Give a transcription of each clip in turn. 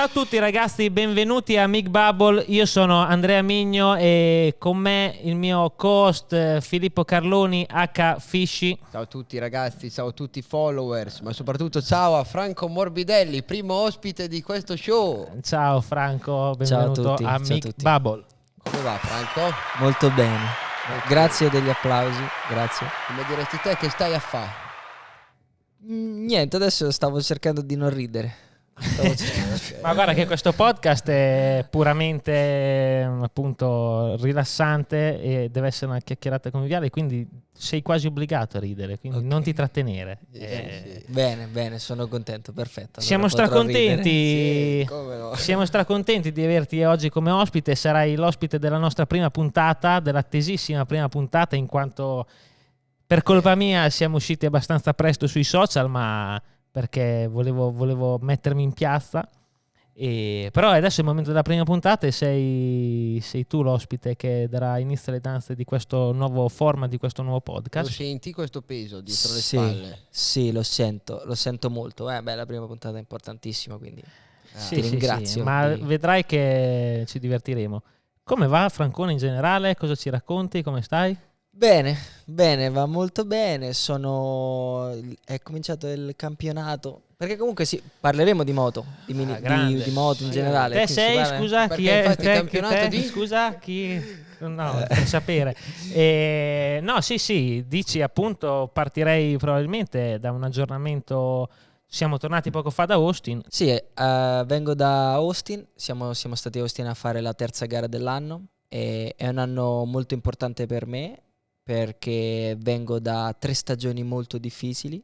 Ciao a tutti ragazzi, benvenuti a Mic Bubble. Io sono Andrea Migno e con me il mio co-host Filippo Carloni H. Fisci. Ciao a tutti ragazzi, ciao a tutti i followers, ma soprattutto ciao a Franco Morbidelli, primo ospite di questo show. Ciao Franco, benvenuto a Mic Bubble. Come va Franco? Molto bene, grazie degli applausi, grazie. Come diresti te, che stai a fare? Niente, adesso stavo cercando di non ridere. Ma guarda che questo podcast è puramente appunto rilassante e deve essere una chiacchierata conviviale, quindi sei quasi obbligato a ridere, quindi Okay. non ti trattenere. Sì. Bene, sono contento, perfetto. Allora Siamo potrò stracontenti. Sì, come no. Siamo stracontenti di averti oggi come ospite. Sarai l'ospite della nostra prima puntata, dell'attesissima prima puntata, in quanto per colpa mia siamo usciti abbastanza presto sui social, ma perché volevo mettermi in piazza. Però adesso è il momento della prima puntata e sei tu l'ospite che darà inizio alle danze di questo nuovo format, di questo nuovo Lo podcast. senti questo peso dietro le Sì, spalle? sì, lo sento molto. La prima puntata è importantissima, quindi Sì, ti sì, ringrazio. sì, ma di- vedrai che ci divertiremo. Come va Francone in generale? Cosa ci racconti? Come stai? Bene, va molto bene. È cominciato il campionato. Perché comunque sì, parleremo di moto, grande. di moto in Sì, generale. Te Quindi si sei, parla- scusa, chi Perché è? infatti il Te, campionato te? di- Scusa, chi? No, per sapere. No, sì, dici appunto, partirei probabilmente da un aggiornamento. Siamo tornati poco fa da Austin. Sì, vengo da Austin, siamo stati a Austin a fare la terza gara dell'anno e è un anno molto importante per me perché vengo da 3 stagioni molto difficili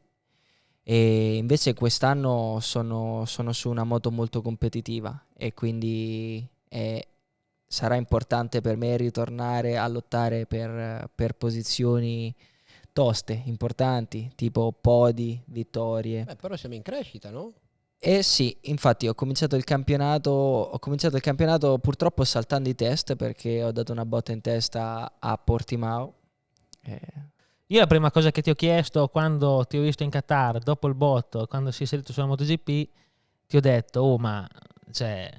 e invece quest'anno sono su una moto molto competitiva e quindi sarà importante per me ritornare a lottare per posizioni toste, importanti, tipo podi, vittorie. Però siamo in crescita, no? Eh sì, infatti ho cominciato il campionato purtroppo saltando i test perché ho dato una botta in testa a Portimao. Io la prima cosa che ti ho chiesto quando ti ho visto in Qatar, dopo il botto, quando sei salito sulla MotoGP, ti ho detto, oh ma cioè,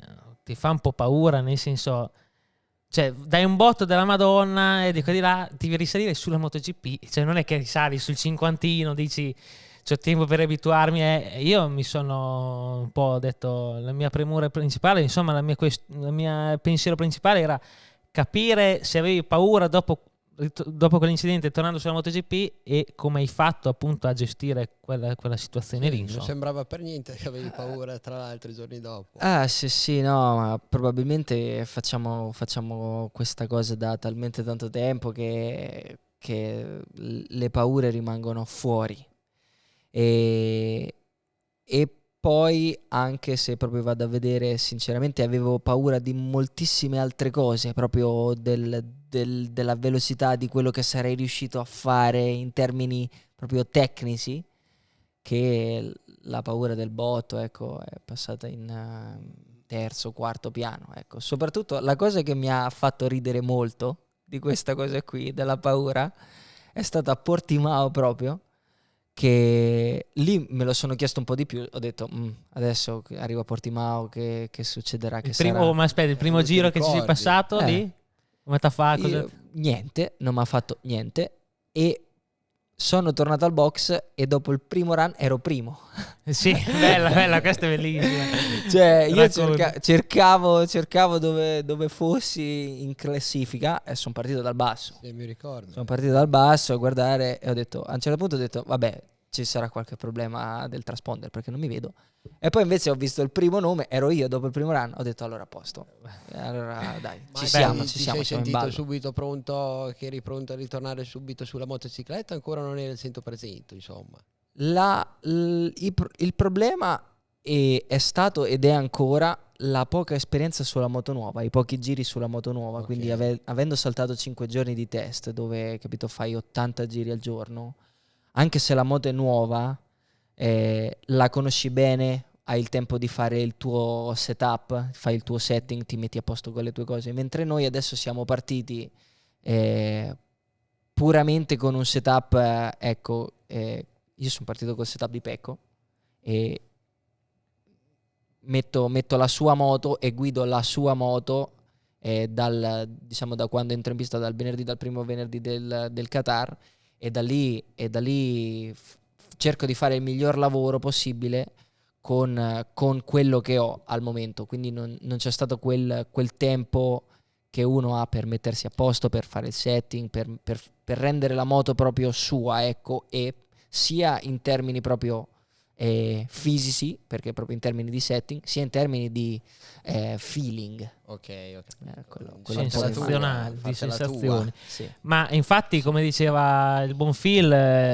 ti fa un po' paura, nel senso, cioè dai un botto della Madonna e di qua di là devi risalire sulla MotoGP, cioè non è che risali sul cinquantino, dici c'ho tempo per abituarmi. Io mi sono un po' detto, la mia premura principale, insomma la mia pensiero principale era capire se avevi paura dopo quell'incidente tornando sulla MotoGP e come hai fatto appunto a gestire quella situazione lì, Non insomma. sembrava per niente che avevi paura tra l'altro i giorni dopo. Ah sì, no, ma probabilmente facciamo questa cosa da talmente tanto tempo che le paure rimangono fuori. E poi, anche se proprio vado a vedere, sinceramente avevo paura di moltissime altre cose, proprio della velocità di quello che sarei riuscito a fare in termini proprio tecnici, che la paura del botto, ecco, è passata in terzo, quarto piano, ecco. Soprattutto la cosa che mi ha fatto ridere molto di questa cosa qui, della paura, è stata a Portimao proprio, che lì me lo sono chiesto un po' di più, ho detto adesso arrivo a Portimao, che succederà, che sarà? Ma aspetta, il primo Non ti giro che ci sei ricordi? passato lì? Come t'ha fatto? Niente, non mi ha fatto niente e sono tornato al box e dopo il primo run ero primo. Sì, bella, questa è bellissima. Cioè io Racconta. cercavo dove fossi in classifica e sono partito dal basso. Sì, mi ricordo. Sono partito dal basso a guardare e ho detto, a un certo punto ho detto, vabbè, ci sarà qualche problema del transponder perché non mi vedo. E poi invece ho visto il primo nome, ero io dopo il primo run, ho detto allora a posto. E allora dai, Ma ci siamo, ti siamo sei in sentito ballo. subito pronto, che eri pronto a ritornare subito sulla motocicletta? Ancora non eri al 100%, insomma. Il problema è stato ed è ancora la poca esperienza sulla moto nuova, i pochi giri sulla moto nuova, Ok. quindi avendo saltato 5 giorni di test dove, capito, fai 80 giri al giorno, anche se la moto è nuova, la conosci bene, hai il tempo di fare il tuo setup, fai il tuo setting, ti metti a posto con le tue cose, mentre noi adesso siamo partiti puramente con un setup, io sono partito col setup di Pecco e metto la sua moto e guido la sua moto da quando entro in pista dal primo venerdì del Qatar, e da lì cerco di fare il miglior lavoro possibile con quello che ho al momento, quindi non c'è stato quel tempo che uno ha per mettersi a posto, per fare il setting, per rendere la moto proprio sua, ecco, e sia in termini proprio fisici, perché proprio in termini di setting, sia in termini di feeling. Ok. Quello Sensazionale, di fartela sensazioni. Sì. Ma infatti, come diceva il buon Phil,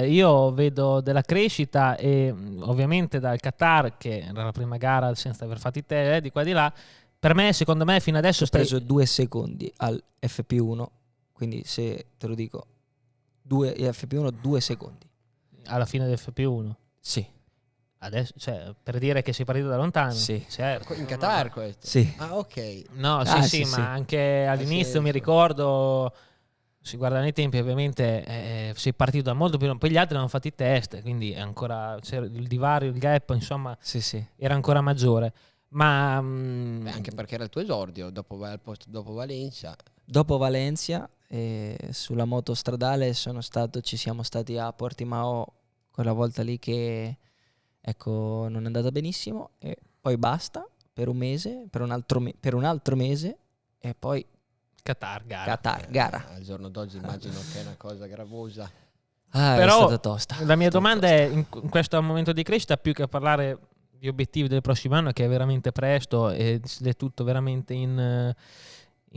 io vedo della crescita, e ovviamente dal Qatar, che era la prima gara senza aver fatto i test di qua e di là, per me, secondo me, fino adesso Ho preso 2 secondi al FP1, quindi se te lo dico, FP1 2 secondi. alla fine del FP1. Sì. Adesso, cioè, per dire che sei partito da lontano. Sì. Certo. In Qatar questo? Sì. Ah, ok. No, sì, ma sì. anche all'inizio mi senso. ricordo, si guarda nei tempi, ovviamente sei partito da molto prima, poi gli altri hanno fatto i test, quindi è ancora, c'era il divario, il gap, insomma, Sì. era ancora maggiore. Ma Beh, anche perché era il tuo esordio dopo Valencia. Dopo Valencia, sulla moto stradale ci siamo stati a Portimao quella volta lì che, ecco, non è andata benissimo, e poi basta per un mese, per un altro mese, e poi Qatar, gara. Qatar, gara. Al giorno d'oggi immagino che è una cosa gravosa. È Però stata tosta. la mia È stata domanda tosta. è, in questo momento di crescita, più che parlare di obiettivi del prossimo anno, che è veramente presto e è tutto veramente in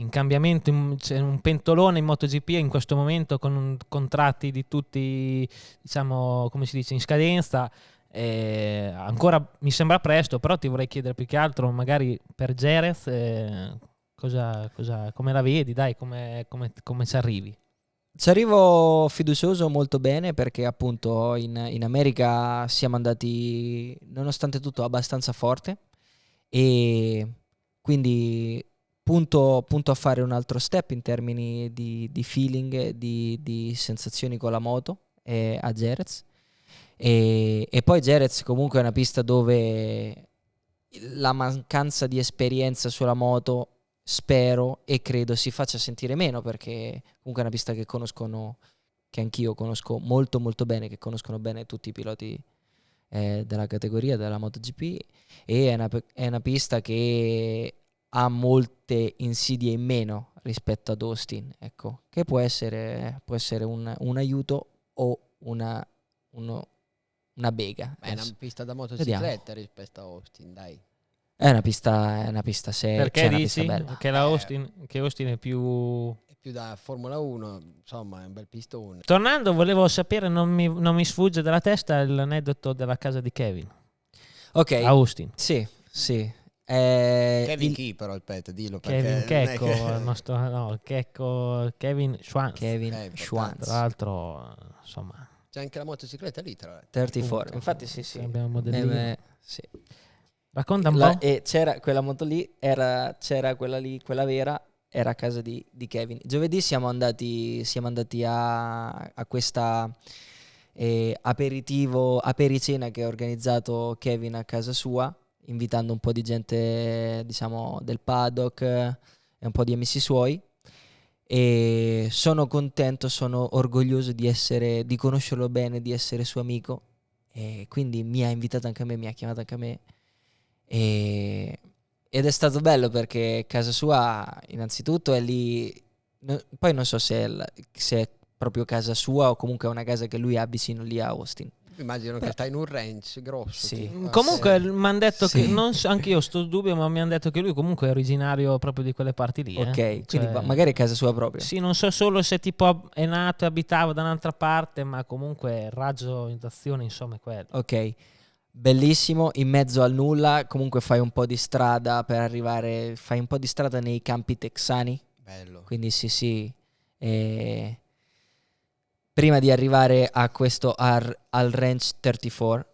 cambiamento, c'è un pentolone in MotoGP in questo momento, con contratti di tutti, diciamo, come si dice, in scadenza. Ancora mi sembra presto, però ti vorrei chiedere più che altro, magari per Jerez, come la vedi, dai, come ci arrivi? Ci arrivo fiducioso, molto bene, perché appunto in America siamo andati, nonostante tutto, abbastanza forte, e quindi punto a fare un altro step in termini di feeling, di sensazioni con la moto, a Jerez. E poi Jerez comunque è una pista dove la mancanza di esperienza sulla moto, spero e credo, si faccia sentire meno, perché comunque è una pista che anch'io conosco molto molto bene, che conoscono bene tutti i piloti della categoria della MotoGP, e è una pista che ha molte insidie in meno rispetto ad Austin, ecco, che può essere un aiuto o una bega. È una Adesso pista da vediamo. motocicletta rispetto a Austin, dai. È una pista seria, Perché è una pista dici bella. che Austin è più... È più da Formula 1, insomma, è un bel pistone. Tornando, volevo sapere, non mi sfugge dalla testa l'aneddoto della casa di Kevin Ok, a Austin. sì. Kevin chi però, aspetta, dillo, perché Kevin non è Checco, il nostro, no, Checco, Kevin Schwanz. Kevin importante. Schwanz, Tra l'altro, insomma, C'è anche la motocicletta lì, tra l'altro. 34. appunto, Infatti sì. abbiamo il modellino. Sì. Racconta un po'. E c'era quella moto lì, c'era quella lì, quella vera, era a casa di Kevin. Giovedì siamo andati a questa apericena che ha organizzato Kevin a casa sua, invitando un po' di gente, diciamo, del paddock e un po' di amici suoi. E sono contento, sono orgoglioso di conoscerlo bene, di essere suo amico, e quindi mi ha invitato anche a me, mi ha chiamato anche a me, ed è stato bello, perché casa sua innanzitutto è lì, poi non so se è proprio casa sua o comunque è una casa che lui ha vicino lì a Austin. Immagino che sta in un ranch grosso. Sì. tipo. Comunque mi hanno detto Sì. che, non so, anche io sto dubbio, ma mi hanno detto che lui comunque è originario proprio di quelle parti lì. Ok, Cioè, quindi magari è casa sua proprio. Sì, non so solo se tipo è nato e abitava da un'altra parte, ma comunque il raggio d'azione, insomma, è quello. Ok, bellissimo, in mezzo al nulla, comunque fai un po' di strada per arrivare, fai un po' di strada nei campi texani, Bello. quindi sì, prima di arrivare a questo al Ranch 34,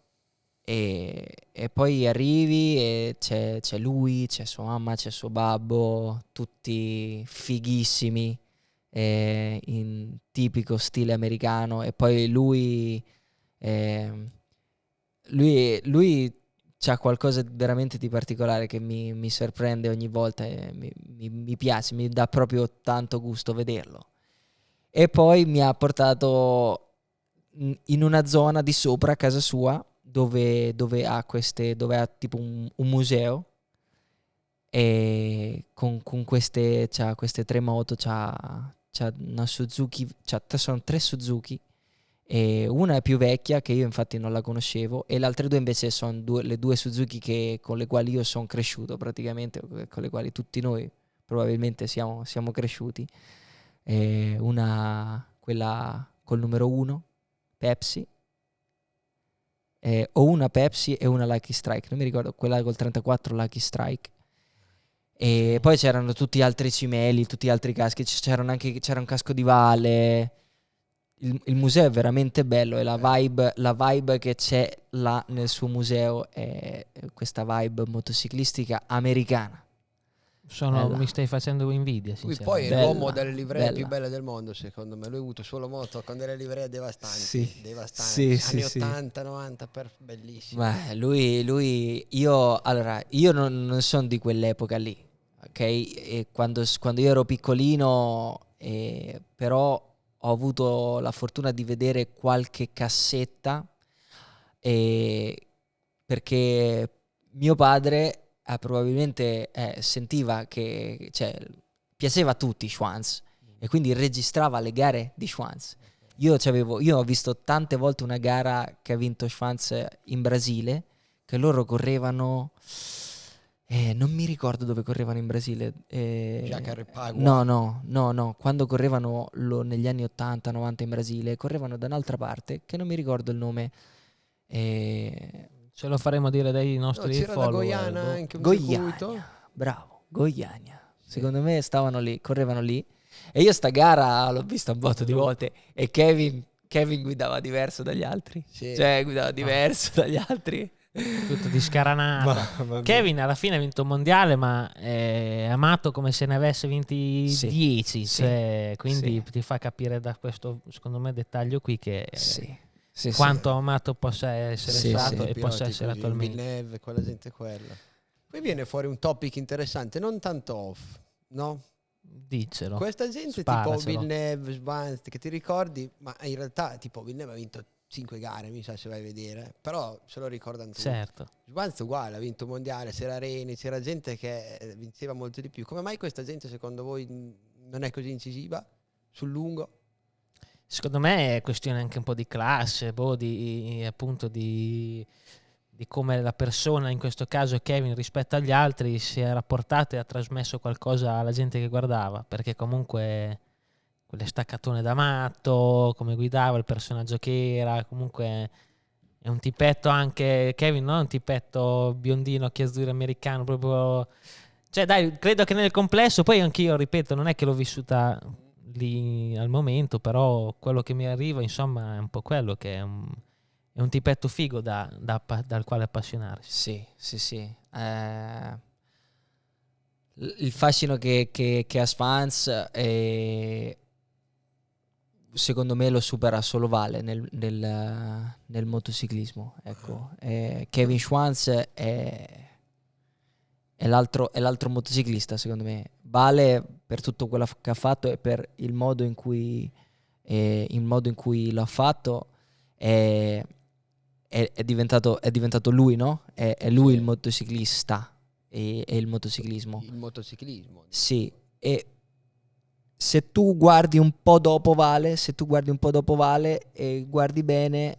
e poi arrivi e c'è lui, c'è sua mamma, c'è suo babbo, tutti fighissimi, in tipico stile americano, e poi lui c'ha qualcosa veramente di particolare che mi sorprende ogni volta e mi piace, mi dà proprio tanto gusto vederlo. E poi mi ha portato in una zona di sopra a casa sua dove ha tipo un museo, e con queste, c'ha queste 3 moto, c'ha una Suzuki, sono 3 Suzuki, e una è più vecchia, che io infatti non la conoscevo, e le altre 2 invece sono le 2 Suzuki con le quali io sono cresciuto praticamente, con le quali tutti noi probabilmente siamo cresciuti. Quella col numero 1 Pepsi, o una Pepsi e una Lucky Strike, non mi ricordo, quella col 34 Lucky Strike. E Sì. poi c'erano tutti gli altri cimeli, tutti gli altri caschi, c'era un casco di Vale. Il museo è veramente bello, e la vibe che c'è là nel suo museo è questa vibe motociclistica americana. Bella. Mi stai facendo invidia, Lui sinceramente. poi è Bella, l'uomo delle livree più bella. belle del mondo, secondo me. Lui ha avuto solo moto con delle livree devastanti. Sì. Devastanti. Sì, Anni sì, sì. 80, 90, bellissimo. Ma io non sono di quell'epoca lì, ok? E quando io ero piccolino, però ho avuto la fortuna di vedere qualche cassetta, perché mio padre probabilmente sentiva che, cioè, piaceva a tutti Schwanz, e quindi registrava le gare di Schwanz. Io ho visto tante volte una gara che ha vinto Schwanz in Brasile, che loro correvano, non mi ricordo dove correvano in Brasile. Jacarepaguá. No, quando correvano negli anni 80-90 in Brasile, correvano da un'altra parte, che non mi ricordo il nome. Ce lo faremo dire dai nostri c'era da follower. Goiânia anche un circuito. Goiânia, bravo, Goiânia. Secondo me stavano lì, correvano lì. E io sta gara l'ho vista un botto di volte, e Kevin guidava diverso dagli altri. Sì. Cioè, guidava diverso dagli altri. Tutto di scaranata. Kevin alla fine ha vinto un mondiale, ma è amato come se ne avesse vinti Sì, 10. sì, Cioè, quindi sì. ti fa capire da questo, secondo me, dettaglio qui che Sì, quanto amato possa essere Sì, stato sì. e possa essere così, attualmente. Villeneuve, quella gente quella. Poi viene fuori un topic interessante, non tanto off, no? Dicelo. Questa gente tipo Sparacelo. Villeneuve, Schwanz, che ti ricordi, ma in realtà tipo Villeneuve ha vinto 5 gare, mi sa, se vai a vedere, però se lo ricordano tutti. Certo. Schwanz uguale, ha vinto un mondiale, c'era Reni, c'era gente che vinceva molto di più. Come mai questa gente secondo voi non è così incisiva sul lungo? Secondo me è questione anche un po' di classe, appunto di come la persona, in questo caso Kevin, rispetto agli altri, si è rapportato e ha trasmesso qualcosa alla gente che guardava, perché comunque quelle staccatone da matto, come guidava, il personaggio che era, comunque è un tipetto anche, Kevin non è un tipetto biondino, occhi azzurri americano, proprio, cioè dai, credo che nel complesso, poi anch'io, ripeto, non è che l'ho vissuta lì al momento, però quello che mi arriva, insomma, è un po' quello, che è un tipetto figo dal quale appassionarsi. Sì. Il fascino che ha Schwanz secondo me lo supera solo Vale nel motociclismo. Ecco. Kevin Schwanz è l'altro motociclista, secondo me. Vale per tutto quello che ha fatto e per il modo in cui l'ha fatto, è diventato lui, no? È lui il motociclista e il motociclismo. Il motociclismo. Sì, e se tu guardi un po' dopo Vale e guardi bene,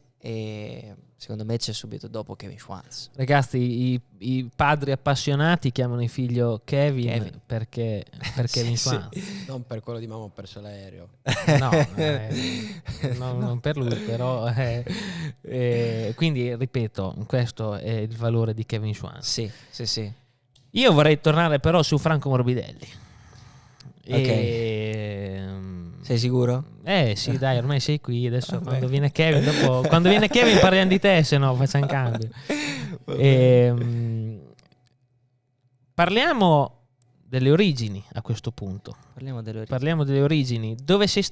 secondo me c'è subito dopo Kevin Schwanz. Ragazzi, i padri appassionati chiamano il figlio Kevin. perché Kevin Schwanz. Non per quello di mamma, ho perso l'aereo. No, non per lui, però quindi ripeto, questo è il valore di Kevin Schwanz. Sì. Io vorrei tornare però su Franco Morbidelli. Ok. Sei sicuro? Sì, dai, ormai sei qui. Adesso quando viene Kevin parliamo di te, se no facciamo cambio. Parliamo delle origini a questo punto. Parliamo delle origini.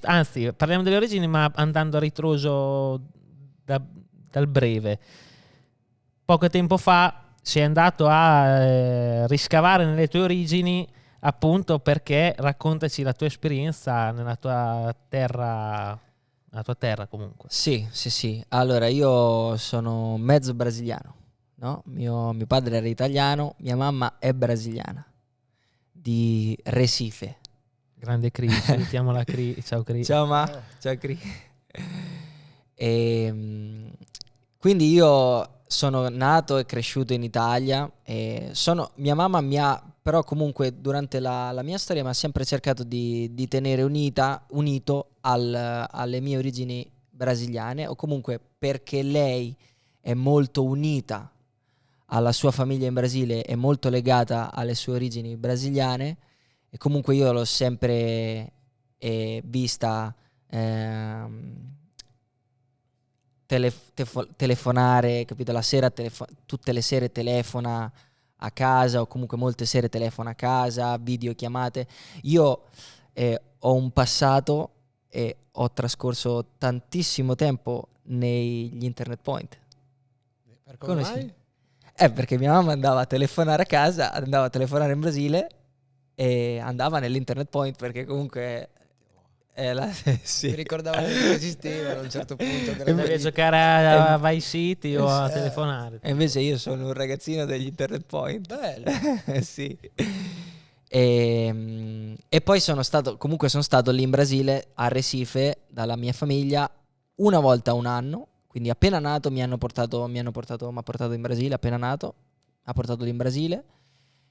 Anzi, parliamo delle origini, ma andando a ritroso dal breve. Poco tempo fa sei andato a riscavare nelle tue origini, appunto perché raccontaci la tua esperienza nella tua terra comunque. Sì, sì, sì. Allora, io sono mezzo brasiliano, no? Mio padre era italiano, mia mamma è brasiliana, di Recife. Grande Cri, salutiamola Cri, ciao Cri. Ciao Ma, ciao Cri. Quindi io sono nato e cresciuto in Italia e mia mamma però comunque durante la mia storia mi ha sempre cercato di tenere unito alle mie origini brasiliane, o comunque perché lei è molto unita alla sua famiglia in Brasile, è molto legata alle sue origini brasiliane, e comunque io l'ho sempre vista telefonare, capito? La sera tutte le sere telefona a casa, o comunque molte sere telefona a casa, videochiamate. Io ho un passato e ho trascorso tantissimo tempo negli internet point. Per come mai? Perché mia mamma andava a telefonare a casa, andava a telefonare in Brasile e andava nell'internet point, perché comunque sì. Mi ricordavo che esistevano a un certo punto. Devi giocare a Vice City o a telefonare. E invece io sono un ragazzino degli internet point. Bello. Sì. E poi sono stato lì in Brasile, a Recife, dalla mia famiglia, una volta a un anno. Quindi appena nato mi ha portato in Brasile, appena nato, ha portato lì in Brasile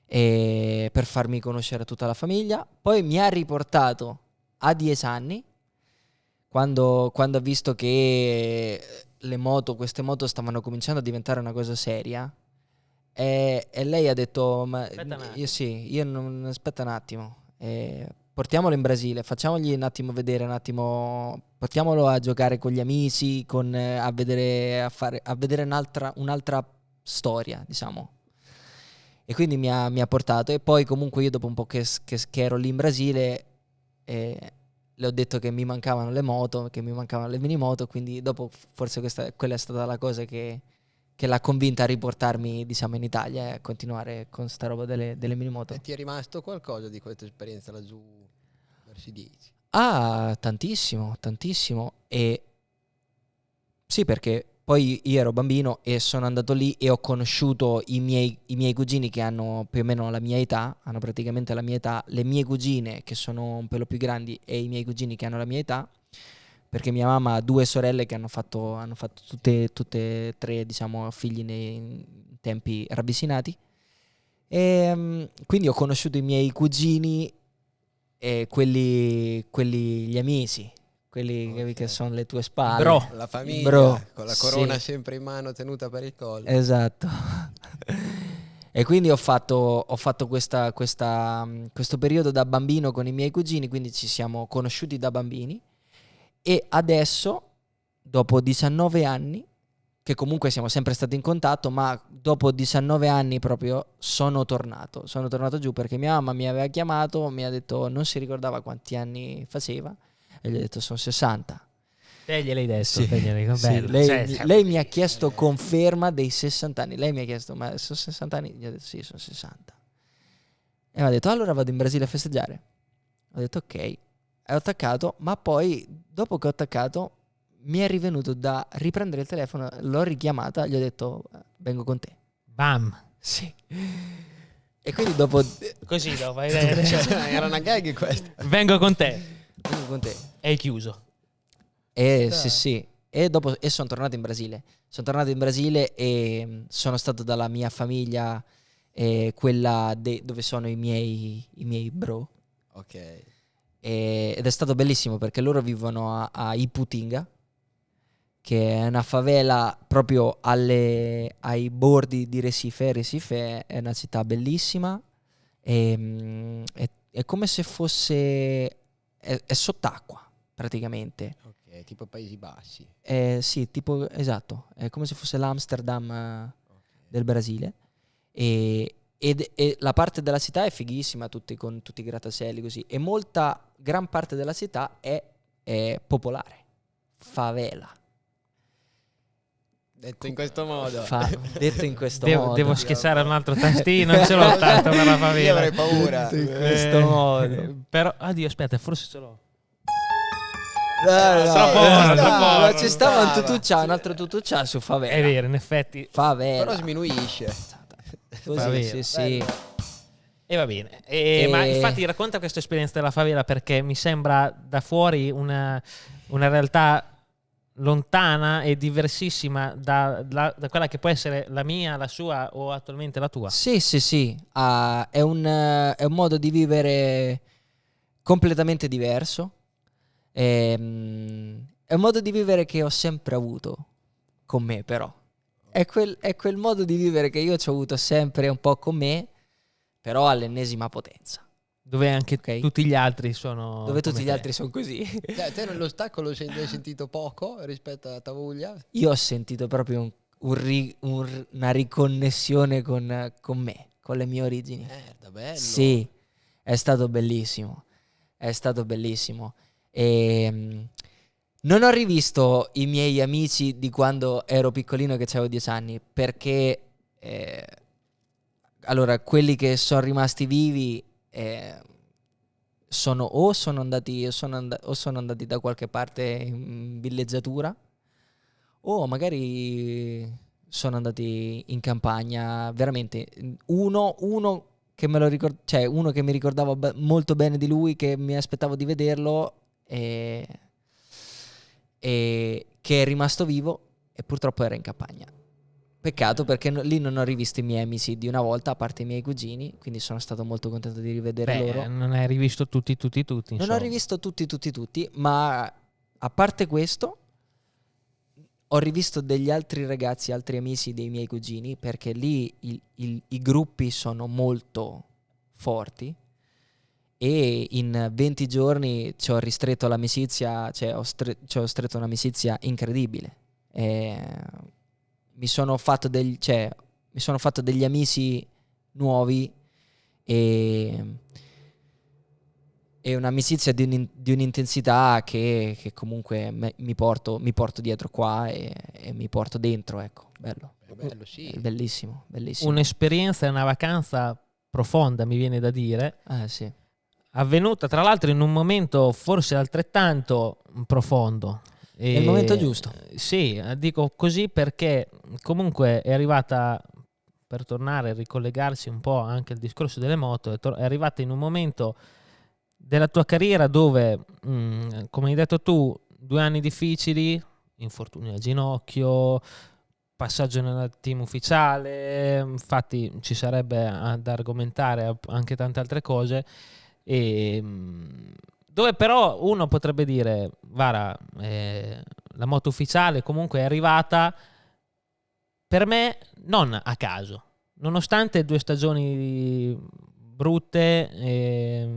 per farmi conoscere tutta la famiglia. Poi mi ha riportato a 10 anni, quando ha visto che queste moto stavano cominciando a diventare una cosa seria. E lei ha detto: ma aspetta un attimo, portiamolo in Brasile, facciamogli un attimo vedere, portiamolo a giocare con gli amici, a vedere un'altra storia, diciamo. E quindi mi ha portato, e poi comunque io dopo un po' che ero lì in Brasile le ho detto che mi mancavano le moto, che mi mancavano le minimoto, quindi dopo forse quella è stata la cosa che l'ha convinta a riportarmi, diciamo, in Italia e a continuare con sta roba delle minimoto. E ti è rimasto qualcosa di questa esperienza laggiù verso i 10? Ah, tantissimo, tantissimo. E sì, perché poi io ero bambino e sono andato lì e ho conosciuto i miei cugini che hanno più o meno la mia età, hanno praticamente la mia età, le mie cugine che sono un pelo più grandi e i miei cugini che hanno la mia età, perché mia mamma ha 2 sorelle che hanno fatto tutte e 3, diciamo, figli in tempi ravvicinati. E quindi ho conosciuto i miei cugini e quelli gli amici, quelli Ok. che sono le tue spalle. Bro. La famiglia, Bro, con la corona sì. sempre in mano tenuta per il collo. Esatto. E quindi ho fatto questo periodo da bambino con i miei cugini, quindi ci siamo conosciuti da bambini. E adesso, dopo 19 anni, che comunque siamo sempre stati in contatto, ma dopo 19 anni proprio sono tornato giù, perché mia mamma mi aveva chiamato, mi ha detto, non si ricordava quanti anni faceva, e gli ho detto sono 60. Te gliel'hai detto, Sì, te gliel'hai detto. sì, Bello. lei mi ha chiesto conferma dei 60 anni. Lei mi ha chiesto, ma sono 60 anni? Gli ho detto sì, sono 60. E mi ha detto, allora vado in Brasile a festeggiare. Ho detto ok. E ho attaccato, ma poi dopo che ho attaccato mi è rivenuto da riprendere il telefono, l'ho richiamata, gli ho detto vengo con te. Bam. Sì. E quindi dopo Così dopo. Era una gag questa. Vengo con te. vengo con te. E hai chiuso. Sì. E dopo sono tornato in Brasile. Sono tornato in Brasile e sono stato dalla mia famiglia, quella dove sono i miei bro. Ok. Ed è stato bellissimo perché loro vivono a Iputinga, che è una favela proprio ai bordi di Recife. Recife è una città bellissima. È come se fosse... è sott'acqua, praticamente. Ok, tipo Paesi Bassi. Sì, tipo, esatto. È come se fosse l'Amsterdam del Brasile. E la parte della città è fighissima, con tutti i grattacieli così. E gran parte della città è popolare. Favela. Detto in questo modo. Detto in questo modo. Devo schiacciare un altro tastino, non ce l'ho tanto per la favela. Io avrei paura. Detto in questo modo. Però, oddio, aspetta, forse ce l'ho. Troppo Ma ci stava un tutuccia, un altro tutuccia su favela. È vero, in effetti. Favela. Però sminuisce. Così, Favela. sì. E va bene. Ma infatti racconta questa esperienza della favela, perché mi sembra da fuori una realtà lontana e diversissima da quella che può essere la mia, la sua o attualmente la tua. Sì. È un modo di vivere completamente diverso. È un modo di vivere che ho sempre avuto con me, però. È quel modo di vivere che io ci ho avuto sempre un po' con me, però all'ennesima potenza. Dove anche Ok. tutti gli altri sono. Dove tutti come gli te. altri sono così. Te lo stacco l'hai sentito poco rispetto alla Tavuglia? Io ho sentito proprio una riconnessione con me, con le mie origini. Da bello. Sì, è stato bellissimo. È stato bellissimo. E non ho rivisto i miei amici di quando ero piccolino, che avevo 10 anni, perché allora quelli che sono rimasti vivi sono andati da qualche parte in villeggiatura, o magari sono andati in campagna. Veramente uno che me lo cioè uno che mi ricordavo molto bene di lui, che mi aspettavo di vederlo, e che è rimasto vivo e purtroppo era in campagna. Peccato, perché lì non ho rivisto i miei amici di una volta, a parte i miei cugini, quindi sono stato molto contento di rivedere loro. Non hai rivisto tutti. Non Insomma. ho rivisto tutti, ma a parte questo ho rivisto degli altri ragazzi, altri amici dei miei cugini, perché lì i gruppi sono molto forti, e in 20 giorni ci ho ristretto l'amicizia, cioè ci ho stretto un'amicizia incredibile. Mi sono fatto degli amici nuovi, e un'amicizia di un'intensità che comunque mi porto dietro qua, e mi porto dentro, ecco. Bello. Bello, sì. Bellissimo. Un'esperienza e una vacanza profonda, mi viene da dire, Sì. avvenuta tra l'altro in un momento forse altrettanto profondo. Nel momento giusto. Sì, dico così perché comunque è arrivata, per tornare a ricollegarsi un po' anche al discorso delle moto, è arrivata in un momento della tua carriera dove, come hai detto tu, 2 anni difficili, infortuni al ginocchio, passaggio nel team ufficiale, infatti ci sarebbe ad argomentare anche tante altre cose, e dove però uno potrebbe dire, Vara, la moto ufficiale comunque è arrivata per me non a caso, nonostante 2 stagioni brutte, è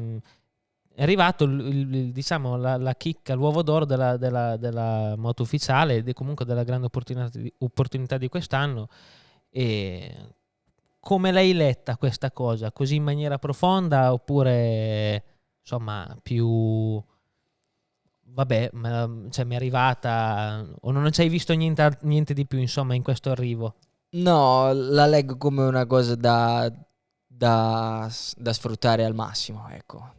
arrivato diciamo la chicca, l'uovo d'oro della moto ufficiale, e comunque della grande opportunità di quest'anno. E come l'hai letta questa cosa? Così in maniera profonda, oppure insomma più vabbè, cioè mi è arrivata, o non ci hai visto niente di più insomma in questo arrivo? No, la leggo come una cosa da sfruttare al massimo, ecco.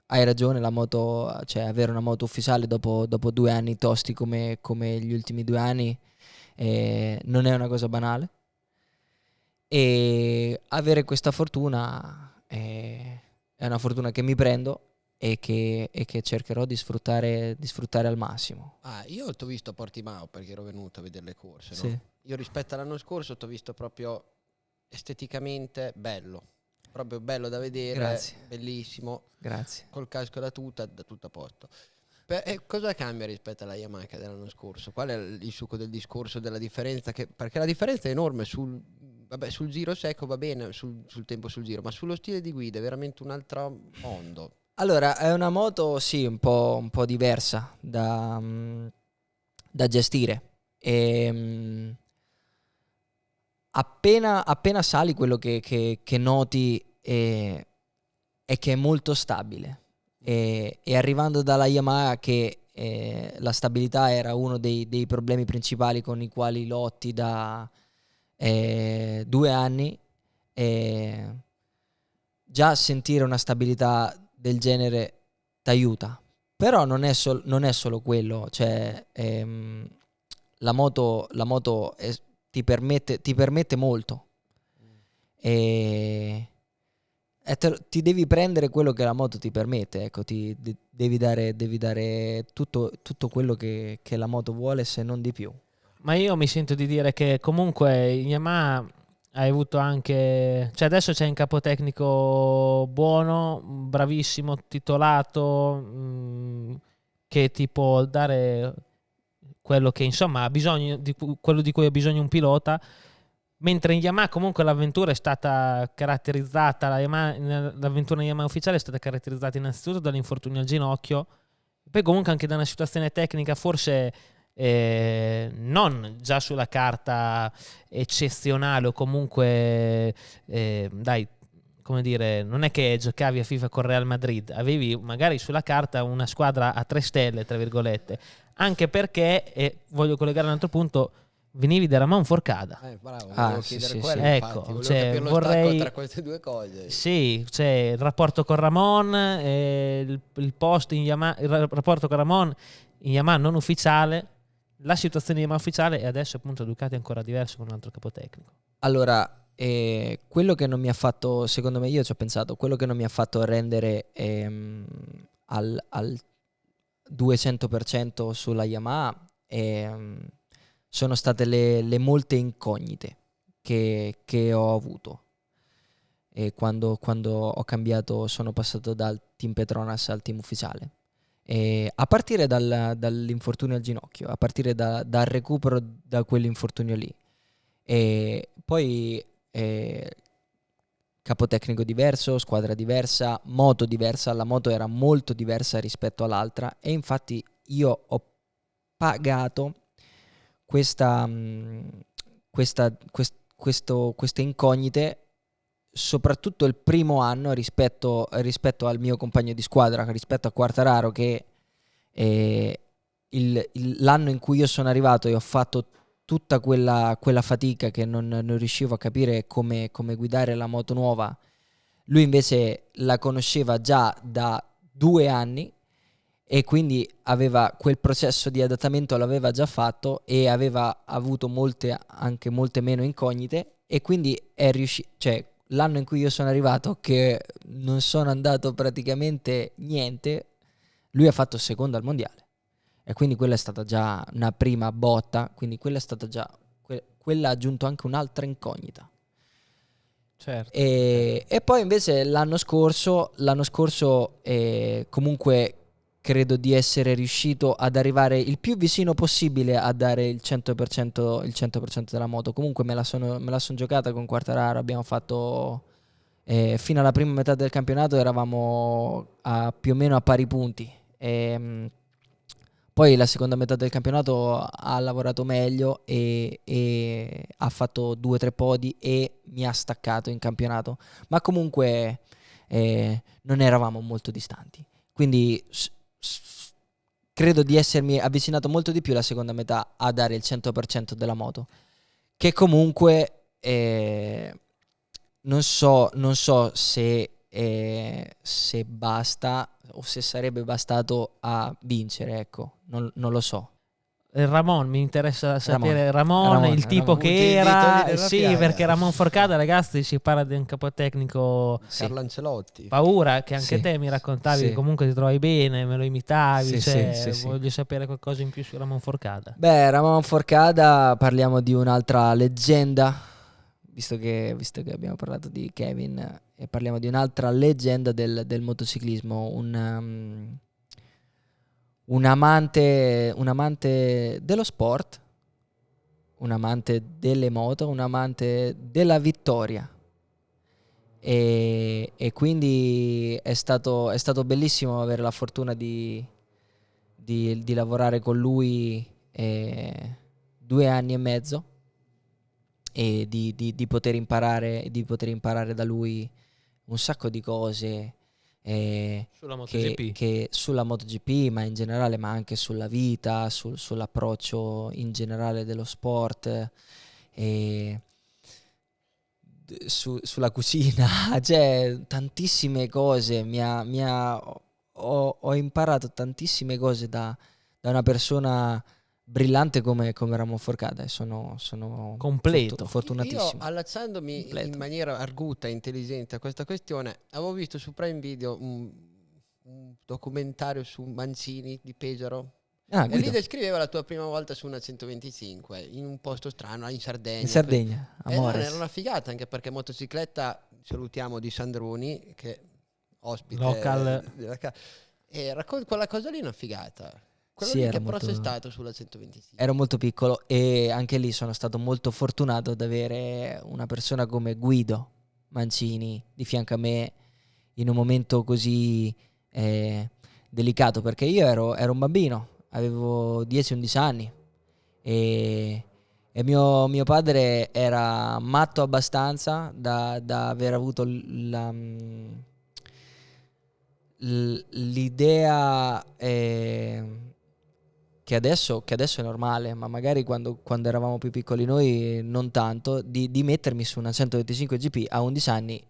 Hai ragione, la moto, cioè avere una moto ufficiale dopo 2 anni tosti come gli ultimi 2 anni, non è una cosa banale, e avere questa fortuna è una fortuna che mi prendo, e che cercherò di sfruttare al massimo. Io ti ho visto a Portimao perché ero venuto a vedere le corse, no? Sì. Io rispetto all'anno scorso ti ho visto proprio esteticamente bello, proprio bello da vedere. Grazie. Bellissimo, Grazie. col casco da tutto a posto. Cosa cambia rispetto alla Yamaha dell'anno scorso? Qual è il succo del discorso, della differenza? Perché la differenza è enorme sul giro secco, va bene, sul tempo sul giro, ma sullo stile di guida è veramente un altro mondo. Allora, è una moto, sì, un po' diversa da gestire. Appena sali, quello che noti è che è molto stabile. E arrivando dalla Yamaha, che la stabilità era uno dei problemi principali con i quali lotti da 2 anni. Già sentire una stabilità del genere t'aiuta, però non è solo quello, cioè la moto ti permette molto e ti devi prendere quello che la moto ti permette, ecco, devi dare tutto quello che la moto vuole, se non di più. Ma io mi sento di dire che comunque Yamaha hai avuto anche, cioè adesso c'è un capotecnico buono, bravissimo, titolato, che ti può dare quello che insomma ha bisogno, quello di cui ha bisogno un pilota, mentre in Yamaha comunque l'avventura è stata caratterizzata, l'avventura in Yamaha ufficiale è stata caratterizzata innanzitutto dall'infortunio al ginocchio, poi comunque anche da una situazione tecnica forse non già sulla carta eccezionale, o comunque dai, come dire, non è che giocavi a FIFA con Real Madrid, avevi magari sulla carta una squadra a 3 stelle, tra virgolette, anche perché, e voglio collegare un altro punto, venivi da Ramon Forcada. Bravo, volevo chiedere sì, quello, sì. infatti. Ecco, Volevo cioè, capire lo stacco tra queste due cose. Sì, cioè il rapporto con Ramon, il post in Yamaha, il rapporto con Ramon in Yamaha non ufficiale, la situazione di Yamaha ufficiale, e adesso appunto Ducati è ancora diverso con un altro capotecnico. Allora, quello che non mi ha fatto, secondo me, io ci ho pensato, quello che non mi ha fatto rendere al 200% sulla Yamaha sono state le molte incognite che ho avuto. E quando ho cambiato, sono passato dal team Petronas al team ufficiale. A partire dall'infortunio al ginocchio, a partire dal recupero da quell'infortunio lì. E poi capotecnico diverso, squadra diversa, moto diversa. La moto era molto diversa rispetto all'altra, e infatti io ho pagato queste incognite, soprattutto il primo anno rispetto al mio compagno di squadra, rispetto a Quartararo, che l'anno in cui io sono arrivato e ho fatto tutta quella fatica, che non riuscivo a capire come guidare la moto nuova. Lui invece la conosceva già da 2 anni, e quindi aveva quel processo di adattamento, l'aveva già fatto, e aveva avuto anche molte meno incognite, e quindi è riuscito, cioè l'anno in cui io sono arrivato, che non sono andato praticamente niente, lui ha fatto secondo al mondiale, e quindi quella è stata già una prima botta, quindi quella è stata già quella ha aggiunto anche un'altra incognita. Certo. E poi invece l'anno scorso comunque credo di essere riuscito ad arrivare il più vicino possibile a dare il 100% della moto. Comunque me la son giocata con Quartararo, abbiamo fatto fino alla prima metà del campionato eravamo più o meno a pari punti. Poi la seconda metà del campionato ha lavorato meglio e ha fatto 2 o 3 podi e mi ha staccato in campionato. Ma comunque non eravamo molto distanti. Quindi credo di essermi avvicinato molto di più la seconda metà a dare il 100% della moto. Che comunque non so se basta o se sarebbe bastato a vincere, ecco, non lo so. Ramon, mi interessa sapere Ramon, il tipo Ramon. che Punti i era, titoli della sì, piaga. perché Ramon Forcada, ragazzi, si parla di un capotecnico Carlo Ancelotti. paura, che anche Sì. te mi raccontavi Sì. che comunque ti trovi bene, me lo imitavi, Sì, cioè, sì. voglio sapere qualcosa in più su Ramon Forcada. Beh, Ramon Forcada, parliamo di un'altra leggenda, visto che abbiamo parlato di Kevin, e parliamo di un'altra leggenda del motociclismo, un amante dello sport, un amante delle moto, un amante della vittoria. E quindi è stato bellissimo avere la fortuna di lavorare con lui 2 anni e mezzo, e di poter imparare da lui un sacco di cose, Sulla MotoGP. che sulla MotoGP, ma in generale, ma anche sulla vita, sull'approccio in generale dello sport, e sulla cucina, cioè tantissime cose. Ho imparato tantissime cose da una persona brillante come Ramon Forcada, e sono Completo. fortunatissimo. Io, allacciandomi Completo. in maniera arguta e intelligente a questa questione, avevo visto su Prime Video un documentario su Mancini di Pesaro. E lì Guido, descriveva la tua prima volta su una 125 in un posto strano, in Sardegna. in Sardegna, a No, Mores. era una figata, anche perché motocicletta, salutiamo Di Sandroni, che ospite Local. e quella cosa lì è una figata. Quello Sì, lì era che però molto- sei stato sulla 125. Ero molto piccolo, e anche lì sono stato molto fortunato ad avere una persona come Guido Mancini di fianco a me in un momento così delicato, perché io ero un bambino, avevo 10-11 anni, e mio padre era matto abbastanza da aver avuto l'idea, che adesso è normale, ma magari quando eravamo più piccoli noi non tanto, di mettermi su una 125 GP a 11 anni,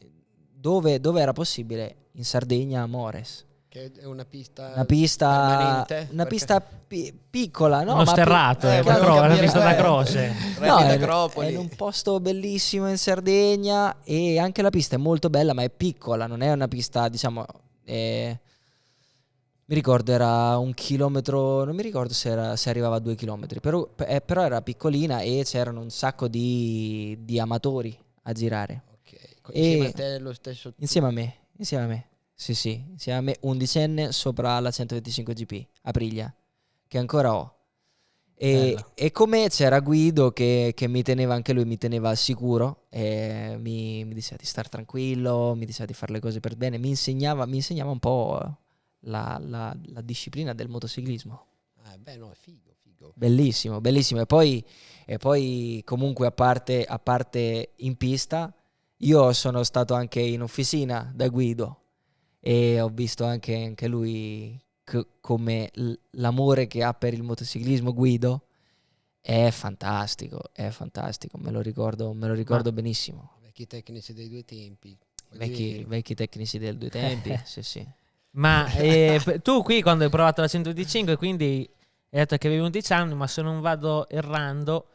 dove era possibile, in Sardegna, a Mores. Che è una pista Una permanente, pista piccola, no? Uno ma sterrato, volevo una capire pista da quello. croce. No, Rapid è Acropoli. in un posto bellissimo in Sardegna, e anche la pista è molto bella, ma è piccola, non è una pista, diciamo, mi ricordo era 1 chilometro, non mi ricordo se arrivava a 2 chilometri, però era piccolina, e c'erano un sacco di amatori a girare. Ok, insieme E a te lo stesso. insieme a me, sì, insieme a me, undicenne sopra la 125 GP, Aprilia, che ancora ho. Bello. E come c'era Guido che mi teneva, anche lui mi teneva al sicuro, e mi diceva di star tranquillo, mi diceva di fare le cose per bene, mi insegnava un po' la disciplina del motociclismo. Beh, no, è figo. Bellissimo. E poi comunque, a parte in pista, io sono stato anche in officina da Guido, e ho visto anche lui come l'amore che ha per il motociclismo, Guido, è fantastico, me lo ricordo benissimo. Vecchi tecnici dei due tempi. quelli Vecchi tecnici del due tempi, sì. Ma tu qui quando hai provato la 125, quindi hai detto che avevi 11 anni, ma se non vado errando,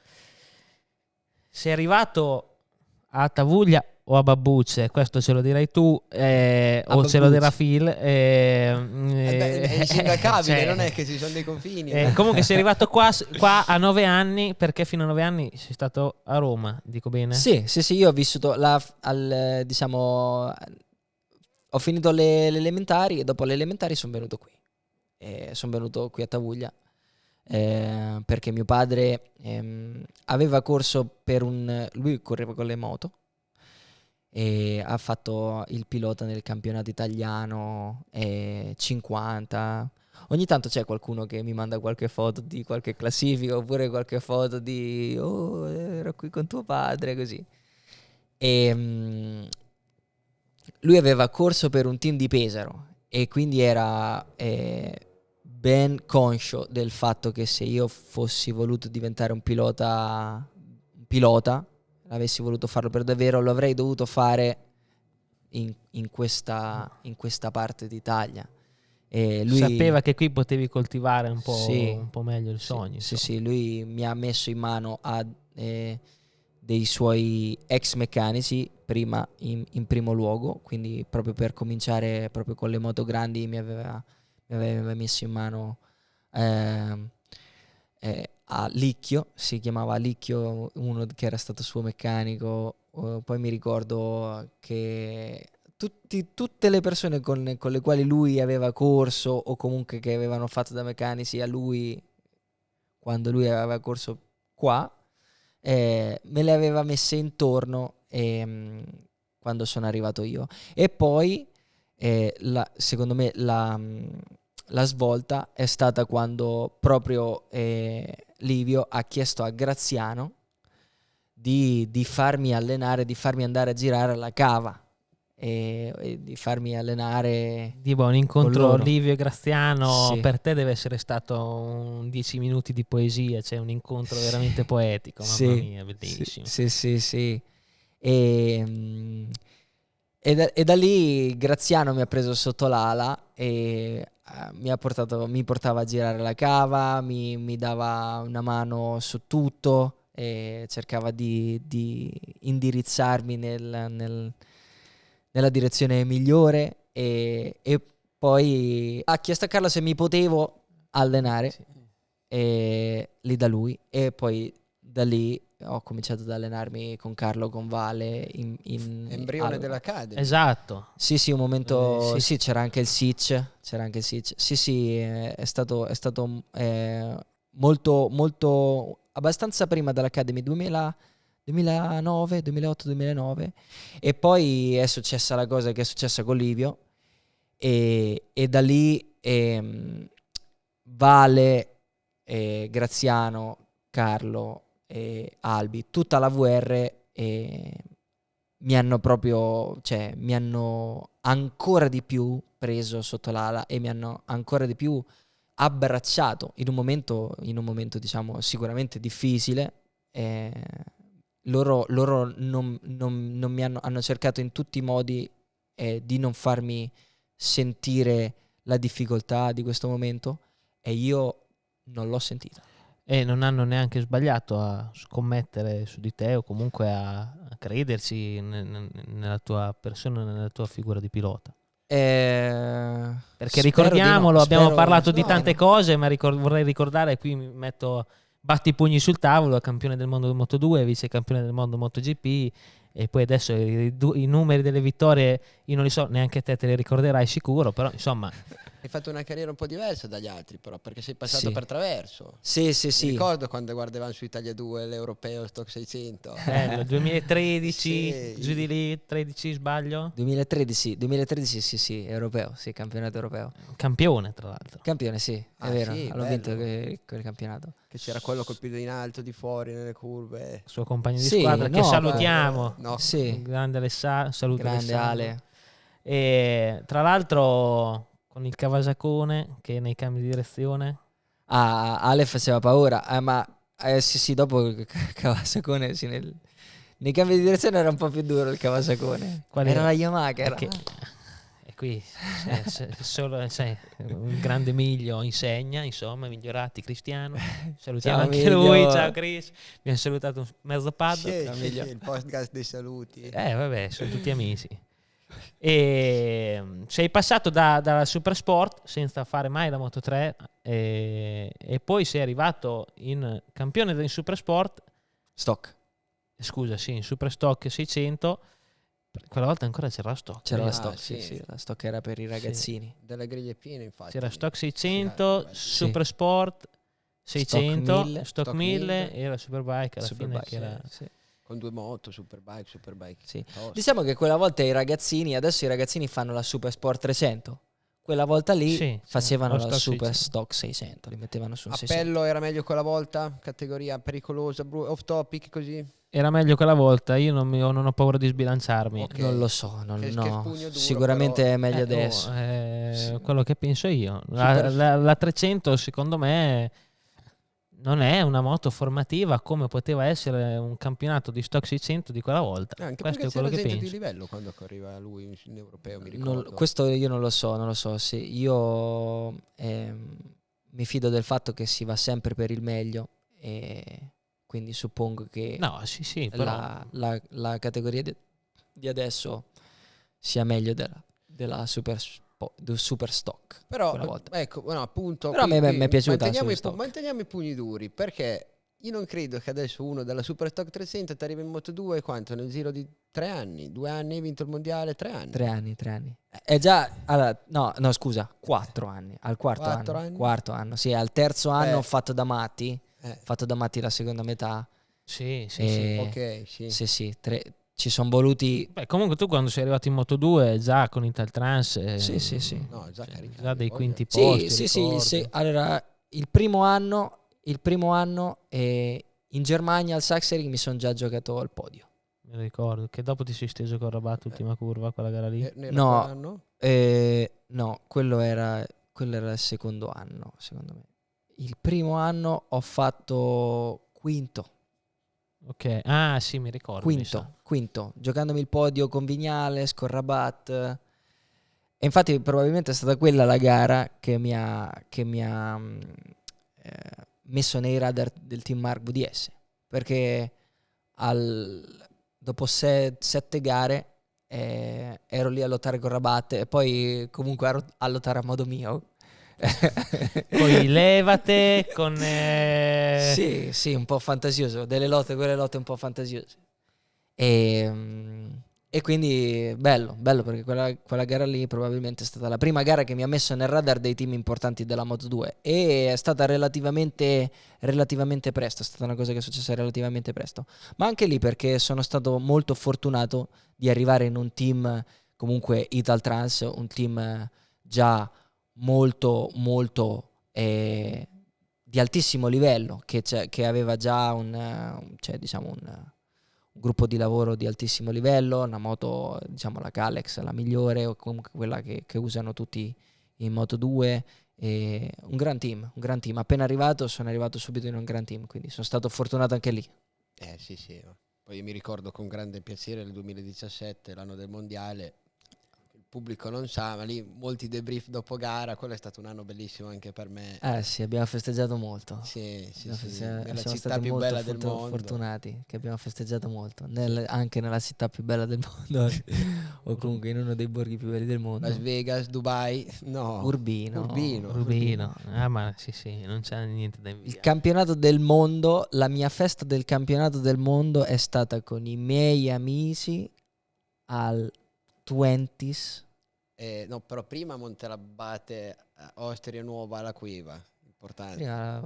sei arrivato a Tavuglia o a Babbucce, questo ce lo dirai tu, o ce lo Babbucce. dirà Phil. è insindacabile, cioè, non è che ci sono dei confini. comunque sei arrivato qua a 9 anni, perché fino a 9 anni sei stato a Roma, dico bene? Sì, io ho vissuto diciamo, ho finito le elementari, e dopo le elementari sono venuto qui. Sono venuto qui a Tavuglia, perché mio padre aveva corso lui correva con le moto, e ha fatto il pilota nel campionato italiano 50. Ogni tanto c'è qualcuno che mi manda qualche foto di qualche classifica, oppure qualche foto di ero qui con tuo padre, così. E lui aveva corso per un team di Pesaro, e quindi era ben conscio del fatto che se io fossi voluto diventare un pilota, avessi voluto farlo per davvero, lo avrei dovuto fare in questa parte d'Italia. E lui Sapeva che qui potevi coltivare un Sì, po' meglio il sogno. Sì, lui mi ha messo in mano a dei suoi ex meccanici, prima in primo luogo, quindi proprio per cominciare proprio con le moto grandi mi aveva messo in mano a Licchio, si chiamava Licchio, uno che era stato suo meccanico. Poi mi ricordo che tutte le persone con le quali lui aveva corso, o comunque che avevano fatto da meccanici a lui quando lui aveva corso qua, me le aveva messe intorno, quando sono arrivato io. E poi secondo me la svolta è stata quando proprio Livio ha chiesto a Graziano di farmi allenare, di farmi andare a girare alla cava. e di farmi allenare. Tipo un con incontro loro. Livio e Graziano Sì. per te deve essere stato un 10 minuti di poesia, cioè un incontro veramente poetico, mamma Sì, mia, bellissimo. sì. E da lì Graziano mi ha preso sotto l'ala e mi portava a girare la cava, mi dava una mano su tutto e cercava di indirizzarmi nella direzione migliore e poi ha chiesto a Carlo se mi potevo allenare Sì. e lì da lui, e poi da lì ho cominciato ad allenarmi con Carlo, con Vale Embrione dell'Academy. Esatto. Sì, un momento. Sì. Sì, c'era anche il Sitch. Sì, è stato molto abbastanza prima dell'Academy, 2009, 2008, 2009. E poi è successa la cosa che è successa con Livio e da lì Vale, Graziano, Carlo e Albi, tutta la VR mi hanno proprio, cioè mi hanno ancora di più preso sotto l'ala e mi hanno ancora di più abbracciato in un momento diciamo sicuramente difficile. Loro non mi hanno cercato in tutti i modi di non farmi sentire la difficoltà di questo momento e io non l'ho sentita. E non hanno neanche sbagliato a scommettere su di te o comunque a credersi nella tua persona, nella tua figura di pilota. Perché ricordiamolo, abbiamo parlato di tante cose, ma vorrei ricordare, qui mi metto, batti i pugni sul tavolo, campione del mondo Moto2, vice campione del mondo MotoGP, e poi adesso i numeri delle vittorie io non li so, neanche te li ricorderai sicuro, però insomma Hai fatto una carriera un po' diversa dagli altri, però, perché sei passato Sì. per traverso. Sì. Mi ricordo quando guardavamo su Italia 2 l'Europeo Stock 600. bello, 2013 Sì. giù di lì, 13 sbaglio, 2013 sì, europeo, sì, campionato europeo. campione tra l'altro. Campione, sì, è Ah, vero, sì, hanno bello. vinto quel campionato. Che c'era quello col piede in alto di fuori nelle curve. Suo compagno di Sì, squadra, che no, salutiamo, No. Sì, grande saluto grande Alessandro. Ale. E tra l'altro con il Cavasacone che nei cambi di direzione Ah, Ale faceva paura, ma sì, dopo il Kawasakone, sì, nei cambi di direzione era un po' più duro il Kawasakone. Qual Era era? la Yamaha che era. E qui solo un grande Miglio insegna, insomma, migliorati Cristiano. Salutiamo Ciao, anche Emilio. lui, ciao Chris. Abbiamo salutato un mezzo paddock. Sì, il podcast dei saluti. Vabbè, sono tutti amici. E sei passato dalla Super Sport senza fare mai la Moto3 e poi sei arrivato in campione del Super Sport, Stock. scusa, sì, in Super Stock 600. Quella volta ancora c'era la Stock. C'era la Ah, Stock, sì. sì, la Stock era per i ragazzini. Delle griglie piene, infatti. C'era Stock 600, Sì. Super Sport 600, 1000, Stock 1000 e la Superbike alla Superbike, fine che era... sì. Con due moto, Superbike. Sì. Tosto. Diciamo che quella volta adesso i ragazzini fanno la Super Sport 300. Quella volta lì Sì, facevano lo la Stock Super 600. Stock 600, li mettevano su un 600. Appello era meglio quella volta? Categoria pericolosa, off topic, così? Era meglio quella volta, io non ho paura di sbilanciarmi. Ok. Non lo so, Che no. pugno duro, Sicuramente però. è meglio adesso. Quello che penso io. Super- La 300 secondo me non è una moto formativa come poteva essere un campionato di Stock 600 di quella volta. Anche Questo perché è quello c'era che gente penso. di livello quando correva lui in europeo, mi ricordo. Questo io non lo so. Sì, io mi fido del fatto che si va sempre per il meglio e quindi suppongo che No, sì, però la categoria di adesso sia meglio della Super Stock. Però, quella volta. ecco, no, appunto. Però a me mi è piaciuta la Manteniamo, Super Stock. manteniamo i pugni duri, perché io non credo che adesso uno della Super Stock 300 ti arriva in Moto2 quanto? Nel giro di 3 anni? 2 anni hai vinto il mondiale? 3 anni? 3 anni. È già, allora, no, scusa, 4 anni. Al quarto 4 anno. anni? Quarto anno, sì, al terzo anno ho fatto da Matti. Eh. Fatto da Matti la seconda metà. sì. E- Ok, sì. Sì, ci sono voluti. Beh, comunque tu quando sei arrivato in Moto2 già con Italtrans Sì. No, già caricato. già dei voglio. quinti posti, Sì, ricordo. allora il primo anno in Germania al Sachsenring mi sono già giocato al podio. mi ricordo, che dopo ti sei steso con Rabat, ultima curva, quella gara lì. Nera No. quell'anno? No, quello era il secondo anno, secondo me. Il primo anno ho fatto quinto, Ok, ah sì, mi ricordo. mi sa. quinto, giocandomi il podio con Vignales, con Rabat. E infatti probabilmente è stata quella la gara che mi ha messo nei radar del team Mark VDS, perché dopo 7 gare ero lì a lottare con Rabat e poi comunque a lottare a modo mio. Con i levate, con... Sì, un po' fantasioso, quelle lotte un po' fantasiose. E quindi bello perché quella gara lì probabilmente è stata la prima gara che mi ha messo nel radar dei team importanti della Moto2 e è stata relativamente presto, è stata una cosa che è successa relativamente presto, ma anche lì perché sono stato molto fortunato di arrivare in un team comunque Italtrans, un team già molto di altissimo livello, che aveva già un gruppo di lavoro di altissimo livello, una moto, diciamo la Kalex, la migliore, o comunque quella che usano tutti in Moto2. E un gran team. Appena arrivato, sono arrivato subito in un gran team, quindi sono stato fortunato anche lì. Sì. Poi io mi ricordo con grande piacere il 2017, l'anno del mondiale. Il pubblico non sa, ma lì molti debrief dopo gara, quello è stato un anno bellissimo anche per me. Sì, abbiamo festeggiato molto. Sì. Siamo Nella città stati più molto bella del mondo. fortunati che abbiamo festeggiato molto, anche nella città più bella del mondo o comunque in uno dei borghi più belli del mondo. Las Vegas, Dubai, no. Urbino. Rubino. Ma sì, non c'è niente da invidiare. Il campionato del mondo, la mia festa del campionato del mondo è stata con i miei amici al 20s. No, però prima Montelabbate, Ostria Nuova alla Cueva, importante. Prima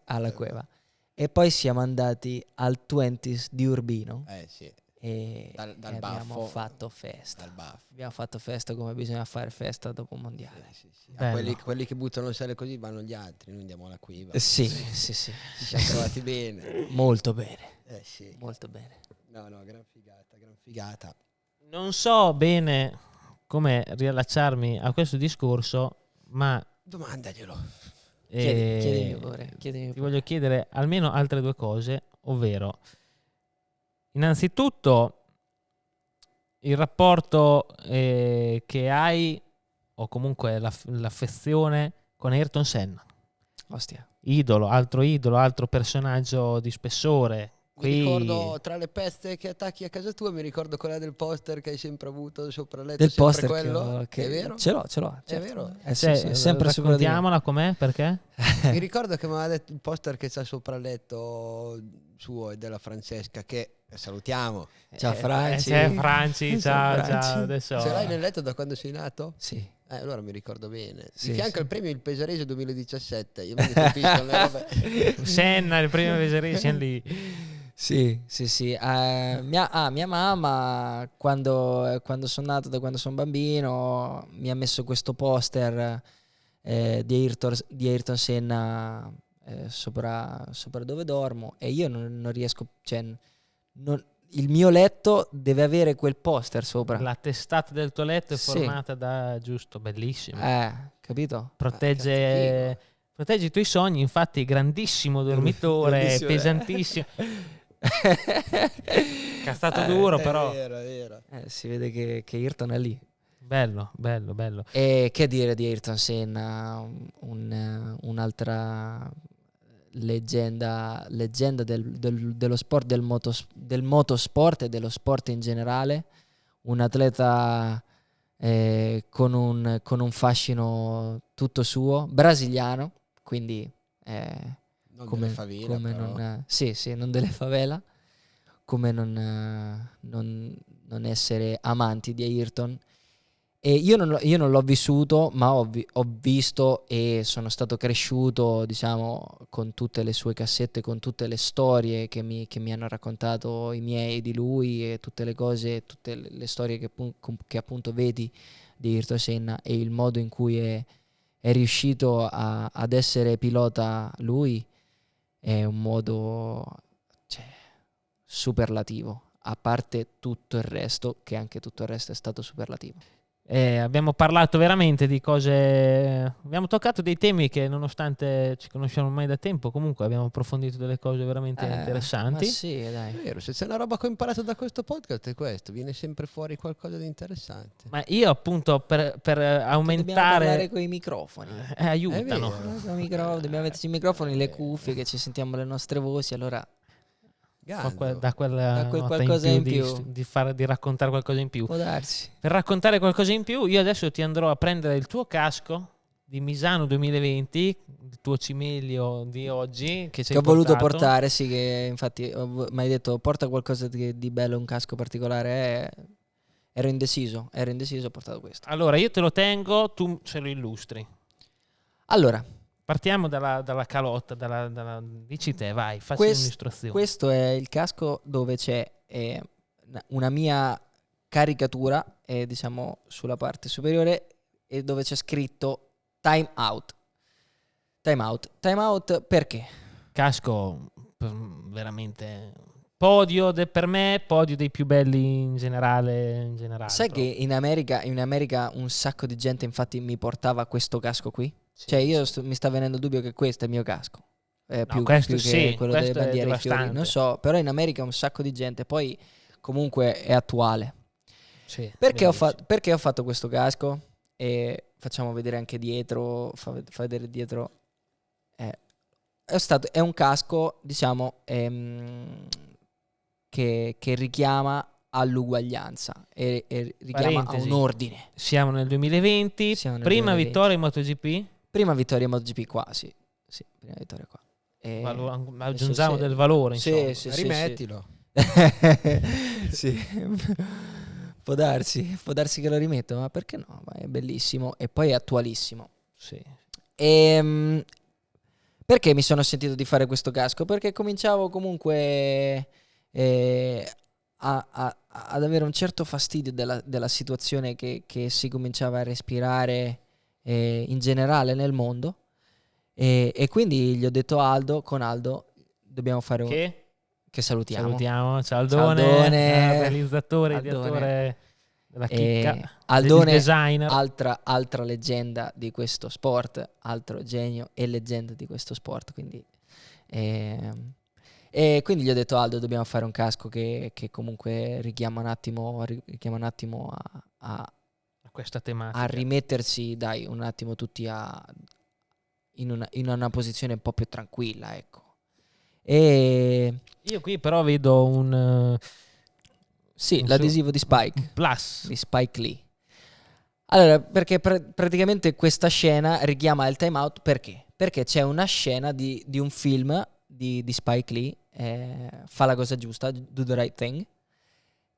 alla Cueva. E poi siamo andati al 20s di Urbino. Sì. E Dal abbiamo baffo, fatto festa. dal baffo. Abbiamo fatto festa come bisogna fare festa dopo un mondiale. Sì. Bello. Quelli che buttano il sale così vanno gli altri, noi andiamo alla Cueva. Sì. Ci siamo trovati bene. Molto bene. Sì. Molto bene. No, gran figata. Non so bene come riallacciarmi a questo discorso, ma Domandaglielo. Chiedimi pure. Ti voglio chiedere almeno altre due cose, ovvero innanzitutto il rapporto che hai, o comunque l'affezione con Ayrton Senna. Ostia. Altro personaggio di spessore. Mi ricordo tra le peste che attacchi a casa tua, mi ricordo quella del poster che hai sempre avuto sopra il letto. Del poster quello? che È vero? Ce l'ho. È Certo. vero? Sì, è sempre sopra di me. Raccontiamola com'è, perché? Mi ricordo che mi aveva detto il poster che c'ha sopra il letto suo e della Francesca, che salutiamo. Ciao Franci. C'è Franci, ciao, adesso. Ce l'hai nel letto da quando sei nato? Sì. Allora mi ricordo bene. Sì, Di fianco sì. al premio Il Pesarese 2017. Io mi colpisco le robe. Senna, il primo Veserese lì. Sì. Mia mamma, quando sono nato, da quando sono bambino, mi ha messo questo poster di Ayrton Senna sopra dove dormo, e io non riesco, cioè, il mio letto deve avere quel poster sopra. La testata del tuo letto è Sì. formata da, giusto, bellissimo. Capito? Protegge i tuoi sogni, infatti grandissimo dormitore, Grandissimo, pesantissimo. Castato duro, però. È vero. Si vede che Ayrton è lì. Bello. E che dire di Ayrton Senna, un'altra leggenda dello sport, del motorsport e dello sport in generale, un atleta con un fascino tutto suo, brasiliano, quindi Non delle favela, però. sì, non delle favela, come non essere amanti di Ayrton. E io non l'ho vissuto, ma ho visto e sono stato cresciuto, diciamo, con tutte le sue cassette, con tutte le storie che mi hanno raccontato i miei di lui, e tutte le cose, tutte le storie che appunto vedi di Ayrton Senna, e il modo in cui è riuscito ad essere pilota lui è un modo, cioè, superlativo, a parte tutto il resto, che anche tutto il resto è stato superlativo. Abbiamo parlato veramente di cose, abbiamo toccato dei temi che nonostante ci conosciamo ormai da tempo, comunque abbiamo approfondito delle cose veramente interessanti. Ma sì, dai. È vero, se c'è una roba che ho imparato da questo podcast è questo, viene sempre fuori qualcosa di interessante. Ma io appunto per Dobbiamo aumentare parlare con i microfoni. aiutano. È vero. Dobbiamo metterci i microfoni, le cuffie, che ci sentiamo le nostre voci, allora Da quella nota qualcosa in più. di raccontare qualcosa in più. può darsi. Per raccontare qualcosa in più, io adesso ti andrò a prendere il tuo casco di Misano 2020, il tuo cimelio di oggi che ci Che hai ho voluto portato. portare, sì, che infatti mi hai detto porta qualcosa di bello, un casco particolare. Ero indeciso, ho portato questo. Allora, io te lo tengo, tu ce lo illustri. Allora, Partiamo dalla calotta, dici te, vai, facci un'istruzione. questo è il casco dove c'è una mia caricatura, diciamo sulla parte superiore, e dove c'è scritto time out. Time out perché? Casco veramente podio per me, podio dei più belli in generale. Sai che in America un sacco di gente infatti mi portava questo casco qui? Cioè io mi sta venendo il dubbio che questo è il mio casco. Più questo che sì, quello delle questo è bandiere e i fiori. devastante. Non so, però in America un sacco di gente. Poi comunque è attuale. Sì, Perché bellissimo. perché ho fatto questo casco? E facciamo vedere anche dietro. Fa vedere dietro. È un casco, diciamo, che richiama all'uguaglianza e richiama a Parentesi. un ordine. Siamo nel 2020, Siamo nel prima 2020. vittoria in MotoGP. Prima vittoria MotoGP qua, sì. Sì, prima vittoria qua. Aggiungiamo sì. del valore, Sì, insomma. sì, Rimettilo. sì. Può darsi che lo rimetto, ma perché no? Ma è bellissimo e poi è attualissimo. Sì. Perché mi sono sentito di fare questo casco? Perché cominciavo comunque ad avere un certo fastidio della situazione che si cominciava a respirare in generale nel mondo. E quindi gli ho detto con Aldo dobbiamo fare che salutiamo. Ciao Aldone, realizzatore, ideatore della chicca, Aldone, del designer. altra leggenda di questo sport, altro genio e leggenda di questo sport. Quindi, e quindi gli ho detto Aldo dobbiamo fare un casco che comunque richiama un attimo a questa tematica. a rimettersi, dai, un attimo tutti in una posizione un po' più tranquilla, ecco. E io qui però vedo l'adesivo di Spike, plus di Spike Lee. Allora, perché praticamente questa scena richiama il time out perché? Perché c'è una scena di un film di Spike Lee, Fa la cosa giusta, Do the Right Thing,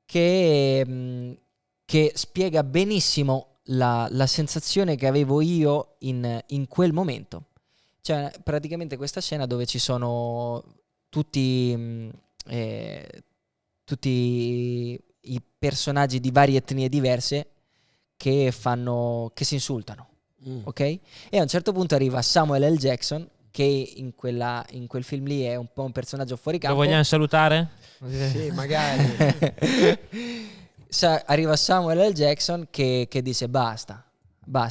che spiega benissimo la sensazione che avevo io in quel momento. Cioè, praticamente questa scena dove ci sono tutti i personaggi di varie etnie diverse che si insultano, ok? E a un certo punto arriva Samuel L. Jackson, che in quel film lì è un po' un personaggio fuori campo. Lo vogliamo salutare? Sì, magari. Arriva Samuel L. Jackson che dice basta,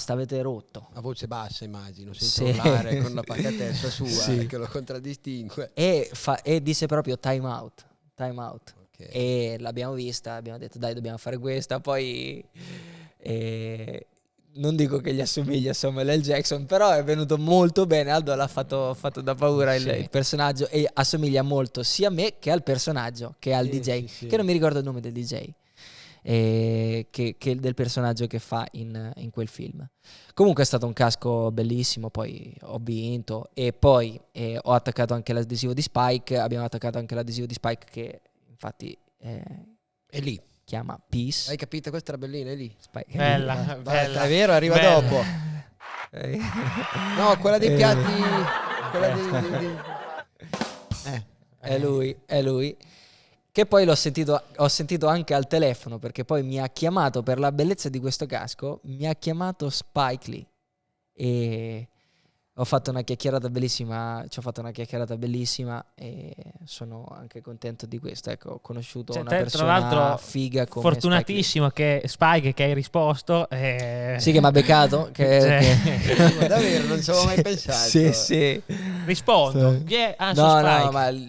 avete rotto. A voce bassa, immagino, senza Sì. urlare, con la pacatezza sua Sì. che lo contraddistingue. E dice proprio time out. Okay. E l'abbiamo vista, abbiamo detto dai dobbiamo fare questa, poi non dico che gli assomiglia a Samuel L. Jackson, però è venuto molto bene. Aldo l'ha fatto da paura il personaggio, e assomiglia molto sia a me che al personaggio, che al DJ, che non mi ricordo il nome del DJ, che del personaggio che fa in quel film. Comunque è stato un casco bellissimo, poi ho vinto e poi ho attaccato anche l'adesivo di Spike, abbiamo attaccato anche l'adesivo di Spike che infatti È lì. chiama Peace. Hai capito? Questa era bellina, è lì. Spike. Bella, bella. È vero, arriva Bella. dopo. No, quella dei piatti. Quella È lui. Che poi ho sentito anche al telefono, perché poi mi ha chiamato per la bellezza di questo casco, mi ha chiamato Spike Lee e Ho fatto una chiacchierata bellissima, ci ho fatto una chiacchierata bellissima e sono anche contento di questo. Ecco, ho conosciuto Cioè, una te, tra persona l'altro, figa come fortunatissimo che Spike che hai risposto. Sì, che mi ha beccato. Cioè, Davvero, non ci avevo mai pensato. Sì. rispondo. Sono Spike.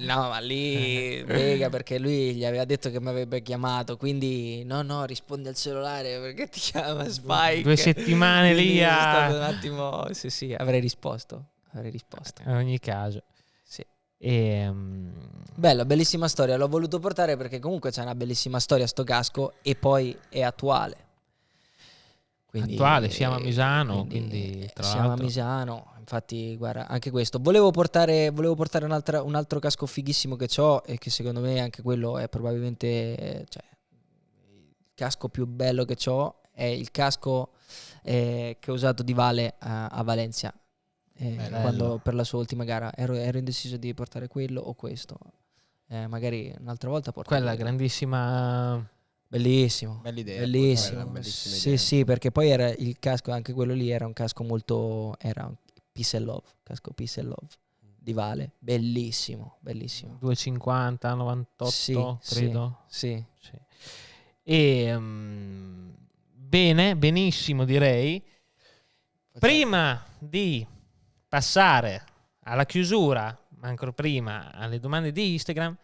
No, ma lì bega perché lui gli aveva detto che mi avrebbe chiamato, quindi no, rispondi al cellulare perché ti chiama Spike. 2 settimane Quindi lì è stato un attimo, sì, avrei risposto. In ogni caso. Sì. Bella, bellissima storia, l'ho voluto portare perché comunque c'è una bellissima storia sto casco e poi è attuale. Quindi, attuale, siamo a Misano, quindi tra siamo l'altro. a Misano, infatti guarda, anche questo. Volevo portare un altro casco fighissimo che ho e che secondo me anche quello è probabilmente il casco più bello che ho, è il casco che ho usato di Vale a Valencia. Quando per la sua ultima gara ero indeciso di portare quello o questo. Magari un'altra volta porto Quella quello. grandissima. Bellissimo, Bella idea, bellissimo. bellissima Sì, idea. sì, perché poi era il casco, anche quello lì era un casco molto, era un Peace and Love, casco Peace and Love di Vale, bellissimo, bellissimo. 250, 98, Sì, credo. Sì. E benissimo direi. Prima di passare alla chiusura, ma ancora prima alle domande di Instagram,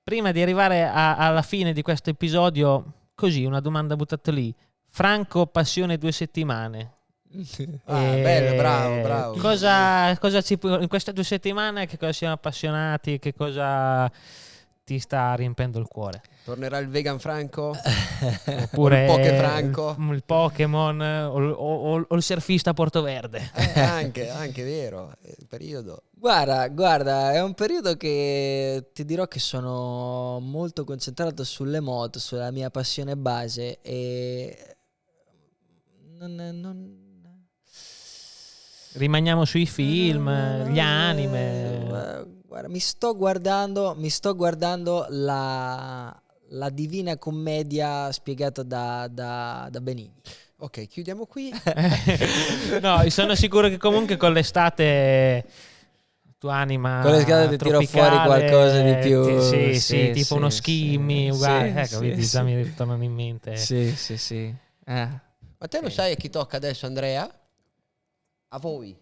prima di arrivare alla fine di questo episodio, così una domanda buttata lì. Franco, passione 2 settimane. Bello, bravo. Cosa in queste 2 settimane che cosa siamo appassionati, che cosa ti sta riempendo il cuore? Tornerà il vegan Franco? Oppure il Poke Franco? il Pokémon o il surfista a Porto Verde? Anche vero, il periodo. Guarda, è un periodo che ti dirò che sono molto concentrato sulle moto, sulla mia passione base e Rimaniamo sui film, gli anime. Guarda, mi sto guardando la Divina Commedia spiegata da Benigni. Ok, chiudiamo qui. No, sono sicuro che comunque con l'estate tua anima Con l'estate ti tiro fuori qualcosa di più. sì, tipo uno skimmy uguale, ecco, vedi, già mi ritornano in mente. Sì. Ma te lo sai a chi tocca adesso, Andrea? A voi.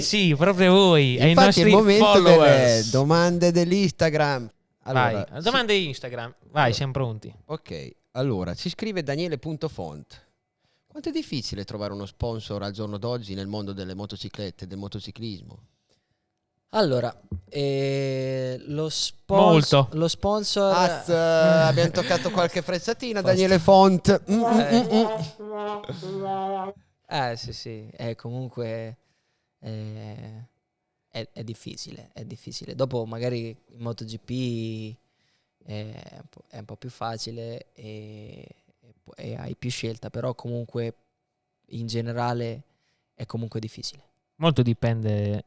Sì, proprio voi, ai Infatti è nostri il momento followers. delle domande dell'Instagram. Allora, vai, domande Instagram. Vai, siamo pronti. Ok, allora, ci scrive Daniele.font. Quanto è difficile trovare uno sponsor al giorno d'oggi nel mondo delle motociclette, del motociclismo? Allora, lo sponsor abbiamo toccato qualche frezzatina, Daniele Font. Sì, comunque è difficile. Dopo magari in MotoGP è un po' più facile e hai più scelta, però comunque in generale è comunque difficile. Molto dipende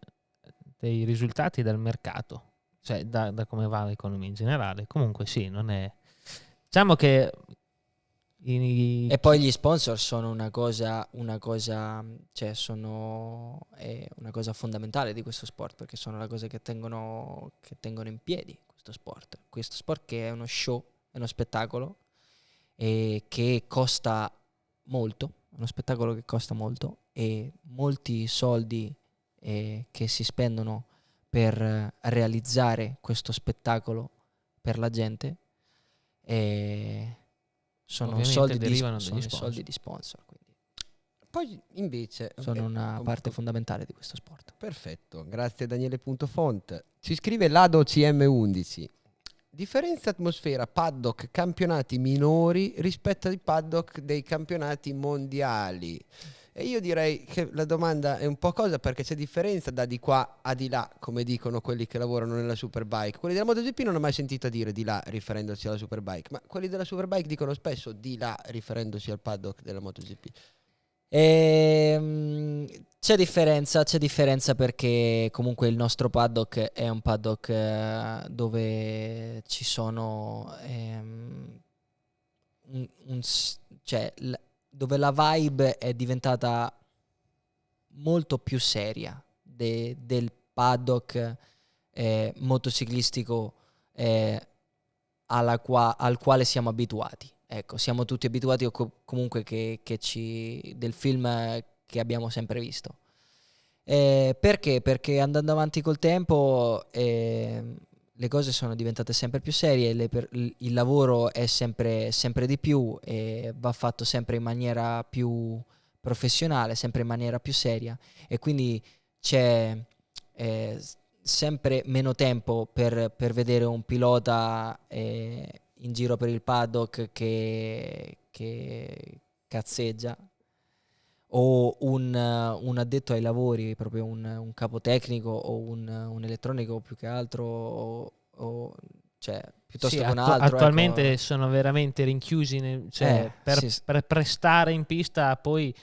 dai risultati dal mercato, cioè da come va l'economia in generale. Comunque sì, non è... Diciamo che... E poi gli sponsor sono una cosa fondamentale di questo sport, perché sono la cosa che tengono in piedi questo sport che è uno show, è uno spettacolo e che costa molto, uno spettacolo che costa molto e molti soldi che si spendono per realizzare questo spettacolo per la gente sono soldi derivano sono i soldi di sponsor, quindi poi invece sono una parte fondamentale di questo sport. Perfetto, grazie Daniele.font. Ci scrive Lado CM11. Differenza atmosfera paddock campionati minori rispetto ai paddock dei campionati mondiali. E io direi che la domanda è un po' cosa, perché c'è differenza da di qua a di là, come dicono quelli che lavorano nella Superbike. Quelli della MotoGP non ho mai sentito dire di là riferendosi alla Superbike, ma quelli della Superbike dicono spesso di là riferendosi al paddock della MotoGP. C'è differenza perché comunque il nostro paddock è un paddock dove ci sono dove la vibe è diventata molto più seria del paddock motociclistico al quale siamo abituati. Ecco, siamo tutti abituati o comunque del film che abbiamo sempre visto. Perché? Perché andando avanti col tempo le cose sono diventate sempre più serie, il lavoro è sempre di più e va fatto sempre in maniera più professionale, sempre in maniera più seria, e quindi c'è sempre meno tempo per vedere un pilota in giro per il paddock che cazzeggia, o un addetto ai lavori, proprio un capo tecnico o un elettronico più che altro, cioè piuttosto Sì, che un altro. attualmente ecco. sono veramente rinchiusi, Sì. per prestare in pista poi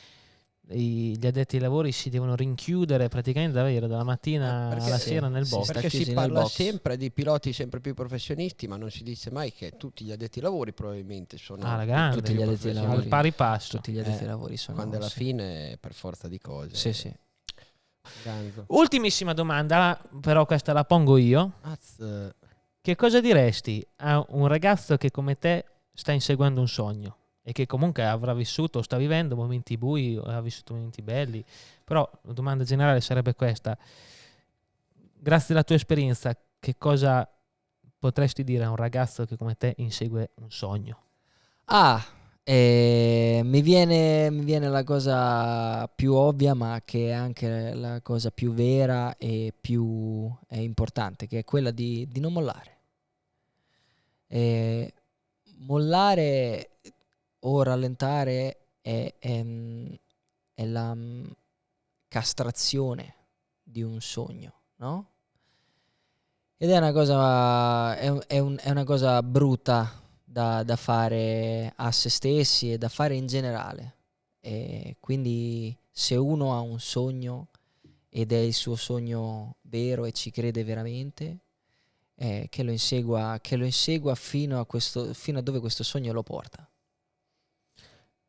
gli addetti ai lavori si devono rinchiudere praticamente davvero dalla mattina perché alla sì, sera nel sì, box. sta Perché chiusi si nel parla box. sempre di piloti sempre più professionisti, ma non si dice mai che tutti gli addetti ai lavori probabilmente sono Alla grande. Tutti gli addetti ai al lavori. pari passo. Tutti gli addetti ai lavori sono... quando alla sì. fine per forza di cose. Sì. Ganzo. Ultimissima domanda, però questa la pongo io. Che cosa diresti a un ragazzo che come te sta inseguendo un sogno e che comunque avrà vissuto, sta vivendo momenti bui, ha vissuto momenti belli, però la domanda generale sarebbe questa: grazie alla tua esperienza, che cosa potresti dire a un ragazzo che come te insegue un sogno? Mi viene la cosa più ovvia, ma che è anche la cosa più vera e più importante, che è quella di non mollare. Mollare o rallentare è la castrazione di un sogno, no? Ed è una cosa, è una cosa brutta da fare a se stessi e da fare in generale. E quindi se uno ha un sogno ed è il suo sogno vero e ci crede veramente, che lo insegua fino a dove questo sogno lo porta.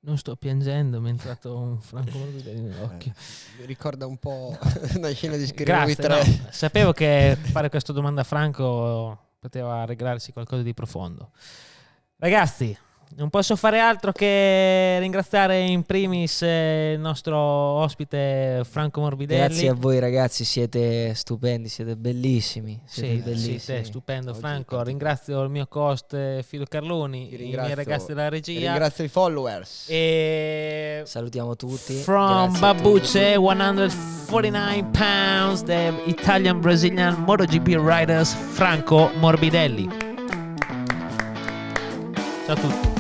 Non sto piangendo, mi è entrato un Franco Morbidelli nell'occhio. Mi ricorda un po' una scena di Scream Grazie, 3. no, sapevo che fare questa domanda a Franco poteva regalarsi qualcosa di profondo. Ragazzi, non posso fare altro che ringraziare in primis il nostro ospite Franco Morbidelli. Grazie a voi ragazzi, siete stupendi, siete bellissimi. Siete bellissimi. Sì, stupendo. Oggi Franco, ringrazio il mio host Filo Carloni, i miei ragazzi della regia. Ringrazio i followers. E salutiamo tutti. From Babuce, 149 pounds, the Italian Brazilian MotoGP riders Franco Morbidelli. Ciao a tutti.